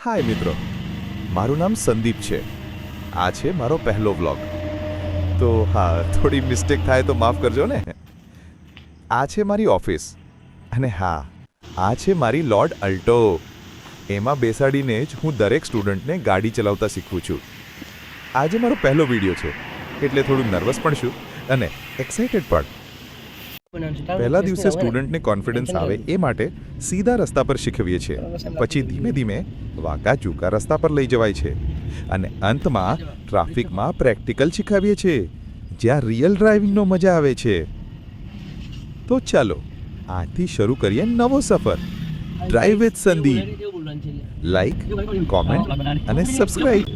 હાય મિત્રો, મારું નામ સંદીપ છે. આ છે મારો પહેલો વ્લોગ. તો હા, થોડી મિસ્ટેક થાય તો માફ કરજો ને. આ છે મારી ઓફિસ અને હા, આ છે મારી લોર્ડ અલ્ટો. એમાં બેસાડીને જ હું દરેક સ્ટુડન્ટને ગાડી ચલાવતા શીખવું છું. આજે મારો પહેલો વિડીયો છે એટલે થોડું નર્વસ પણ છું અને એક્સાઇટેડ પણ. પહેલા દિવસે સ્ટુડન્ટને કોન્ફિડન્સ આવે એ માટે સીધા રસ્તા પર શીખવીએ છીએ, પછી ધીમે ધીમે વાંકા ચૂકા રસ્તા પર લઈ જવાય છે અને અંતમાં ટ્રાફિકમાં પ્રેક્ટિકલ શીખવીએ છીએ, જ્યાં રિયલ ડ્રાઇવિંગનો મજા આવે છે. તો ચાલો આજથી શરૂ કરીએ નવો સફર. Drive with Sandeep. Like, comment અને સબસ્ક્રાઇબ.